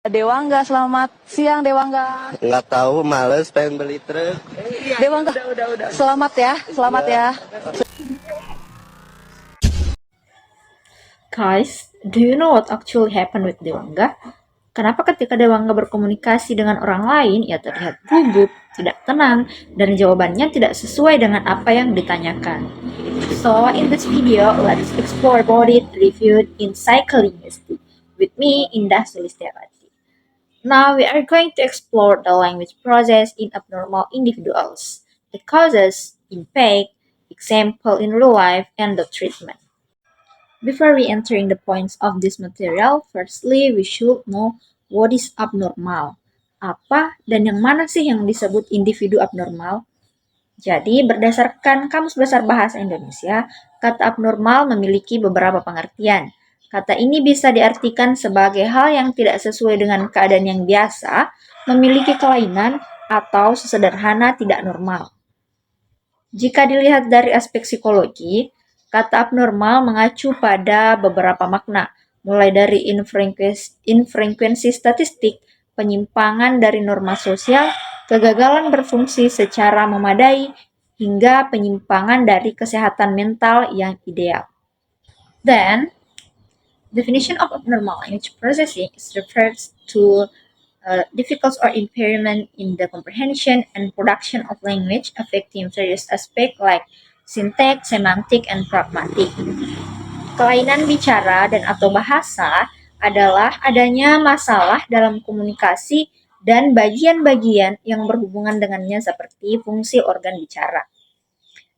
Dewangga, selamat siang Dewangga. Nggak tahu, males pengen beli truk. Dewangga, udah. Selamat ya. Guys, do you know what actually happened with Dewangga? Kenapa ketika Dewangga berkomunikasi dengan orang lain, ia terlihat gugup, tidak tenang, dan jawabannya tidak sesuai dengan apa yang ditanyakan? So, in this video, let's explore about it reviewed in Psycholinguistics. With me, Indah Sulistiawati. Now we are going to explore the language process in abnormal individuals, the causes, impact, example in real life, and the treatment. Before we entering the points of this material, firstly we should know what is abnormal. Apa dan yang mana sih yang disebut individu abnormal? Jadi, berdasarkan Kamus Besar Bahasa Indonesia, kata abnormal memiliki beberapa pengertian. Kata ini bisa diartikan sebagai hal yang tidak sesuai dengan keadaan yang biasa, memiliki kelainan, atau sesederhana tidak normal. Jika dilihat dari aspek psikologi, kata abnormal mengacu pada beberapa makna, mulai dari infrekuensi statistik, penyimpangan dari norma sosial, kegagalan berfungsi secara memadai, hingga penyimpangan dari kesehatan mental yang ideal. Then, definition of abnormal language processing is refers to difficulties or impairment in the comprehension and production of language affecting various aspects like syntax, semantic, and pragmatic. Kelainan bicara dan atau bahasa adalah adanya masalah dalam komunikasi dan bagian-bagian yang berhubungan dengannya seperti fungsi organ bicara.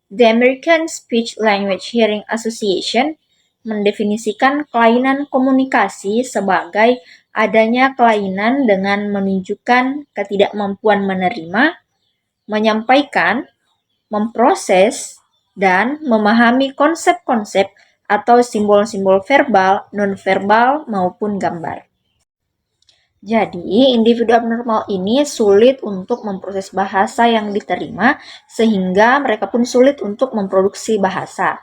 The American Speech Language Hearing Association mendefinisikan kelainan komunikasi sebagai adanya kelainan dengan menunjukkan ketidakmampuan menerima, menyampaikan, memproses, dan memahami konsep-konsep atau simbol-simbol verbal, non-verbal, maupun gambar. Jadi, individu abnormal ini sulit untuk memproses bahasa yang diterima, sehingga mereka pun sulit untuk memproduksi bahasa.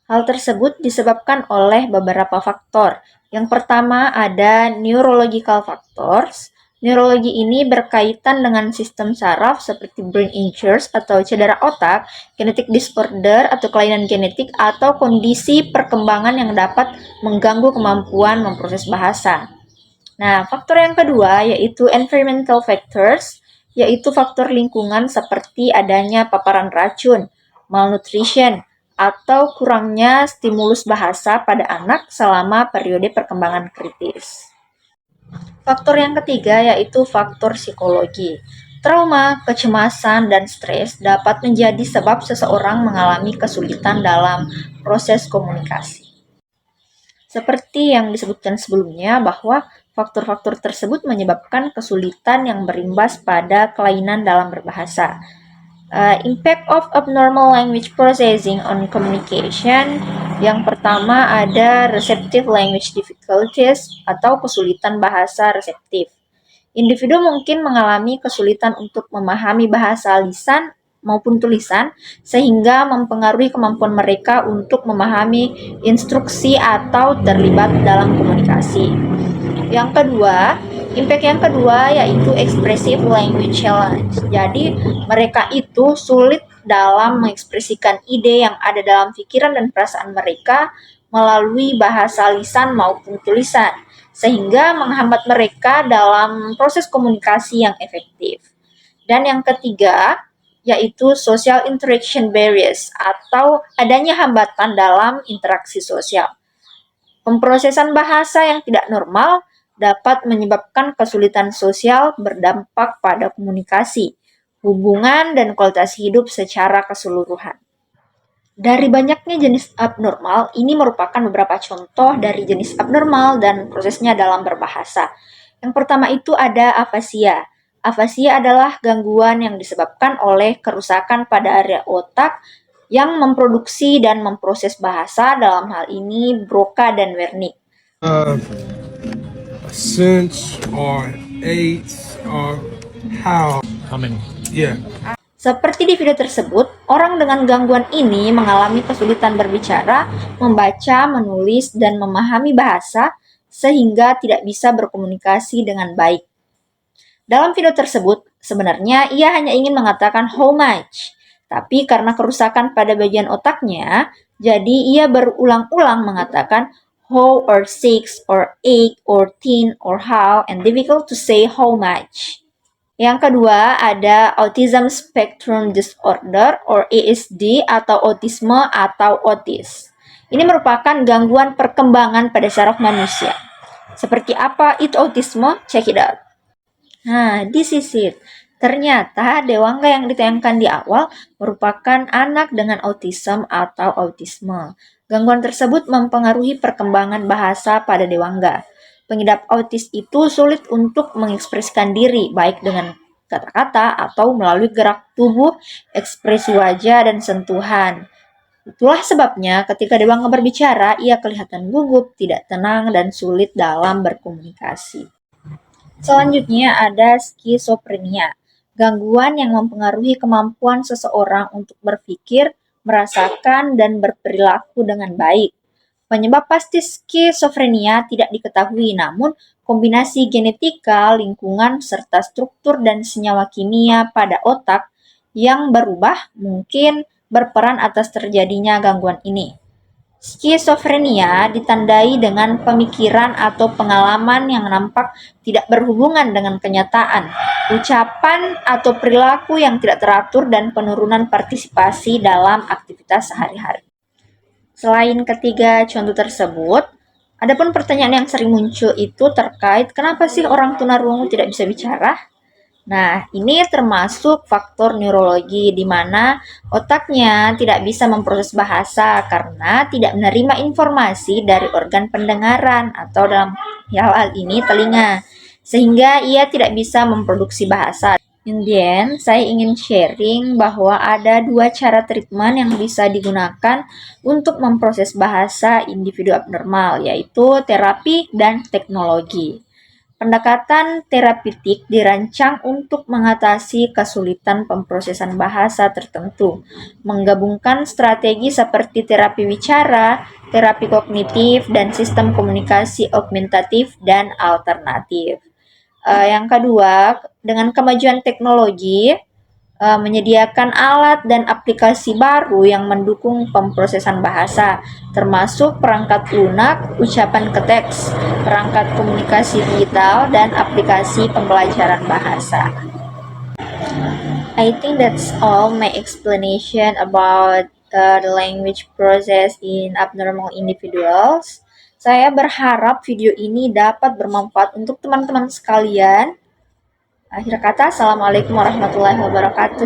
Hal tersebut disebabkan oleh beberapa faktor. Yang pertama ada neurological factors. Neurologi ini berkaitan dengan sistem saraf seperti brain injuries atau cedera otak, genetic disorder atau kelainan genetik, atau kondisi perkembangan yang dapat mengganggu kemampuan memproses bahasa. Nah, faktor yang kedua yaitu environmental factors, yaitu faktor lingkungan seperti adanya paparan racun, malnutrition, atau kurangnya stimulus bahasa pada anak selama periode perkembangan kritis. Faktor yang ketiga yaitu faktor psikologi. Trauma, kecemasan, dan stres dapat menjadi sebab seseorang mengalami kesulitan dalam proses komunikasi. Seperti yang disebutkan sebelumnya bahwa faktor-faktor tersebut menyebabkan kesulitan yang berimbas pada kelainan dalam berbahasa. Impact of abnormal language processing on communication. Yang pertama ada receptive language difficulties atau kesulitan bahasa reseptif. Individu mungkin mengalami kesulitan untuk memahami bahasa lisan maupun tulisan, sehingga mempengaruhi kemampuan mereka untuk memahami instruksi atau terlibat dalam komunikasi. Impact yang kedua yaitu expressive language challenge. Jadi, mereka itu sulit dalam mengekspresikan ide yang ada dalam pikiran dan perasaan mereka melalui bahasa lisan maupun tulisan, sehingga menghambat mereka dalam proses komunikasi yang efektif. Dan yang ketiga, yaitu social interaction barriers atau adanya hambatan dalam interaksi sosial. Pemrosesan bahasa yang tidak normal dapat menyebabkan kesulitan sosial berdampak pada komunikasi, hubungan, dan kualitas hidup secara keseluruhan. Dari banyaknya jenis abnormal, ini merupakan beberapa contoh dari jenis abnormal dan prosesnya dalam berbahasa. Yang pertama itu ada afasia. Afasia adalah gangguan yang disebabkan oleh kerusakan pada area otak yang memproduksi dan memproses bahasa, dalam hal ini Broca dan Wernicke. Sense or eighth or how many? Yeah. Seperti di video tersebut, orang dengan gangguan ini mengalami kesulitan berbicara, membaca, menulis, dan memahami bahasa, sehingga tidak bisa berkomunikasi dengan baik. Dalam video tersebut, sebenarnya ia hanya ingin mengatakan how much, tapi karena kerusakan pada bagian otaknya, jadi ia berulang-ulang mengatakan how or six or eight or ten or how and difficult to say how much. Yang kedua ada Autism Spectrum Disorder or ASD atau autisme atau autis. Ini merupakan gangguan perkembangan pada saraf manusia. Seperti apa itu autisme? Check it out. Nah, this is it. Ternyata Dewangga yang ditayangkan di awal merupakan anak dengan autism atau autisme. Gangguan tersebut mempengaruhi perkembangan bahasa pada Dewangga. Pengidap autis itu sulit untuk mengekspresikan diri, baik dengan kata-kata atau melalui gerak tubuh, ekspresi wajah, dan sentuhan. Itulah sebabnya ketika Dewangga berbicara, ia kelihatan gugup, tidak tenang, dan sulit dalam berkomunikasi. Selanjutnya ada skizofrenia, gangguan yang mempengaruhi kemampuan seseorang untuk berpikir, merasakan, dan berperilaku dengan baik. Penyebab pasti skizofrenia tidak diketahui, namun kombinasi genetika, lingkungan, serta struktur dan senyawa kimia pada otak yang berubah mungkin berperan atas terjadinya gangguan ini. Skizofrenia ditandai dengan pemikiran atau pengalaman yang nampak tidak berhubungan dengan kenyataan, ucapan atau perilaku yang tidak teratur, dan penurunan partisipasi dalam aktivitas sehari-hari. Selain ketiga contoh tersebut, adapun pertanyaan yang sering muncul itu terkait kenapa sih orang tunarungu tidak bisa bicara? Nah, ini termasuk faktor neurologi di mana otaknya tidak bisa memproses bahasa karena tidak menerima informasi dari organ pendengaran atau dalam hal ini telinga, sehingga ia tidak bisa memproduksi bahasa. In the end, saya ingin sharing bahwa ada dua cara treatment yang bisa digunakan untuk memproses bahasa individu abnormal, yaitu terapi dan teknologi. Pendekatan terapeutik dirancang untuk mengatasi kesulitan pemrosesan bahasa tertentu, menggabungkan strategi seperti terapi wicara, terapi kognitif, dan sistem komunikasi augmentatif dan alternatif. Yang kedua, dengan kemajuan teknologi, menyediakan alat dan aplikasi baru yang mendukung pemrosesan bahasa, termasuk perangkat lunak, ucapan ke teks, perangkat komunikasi digital, dan aplikasi pembelajaran bahasa. I think that's all my explanation about the language process in abnormal individuals. Saya berharap video ini dapat bermanfaat untuk teman-teman sekalian. Akhir kata, Assalamualaikum warahmatullahi wabarakatuh.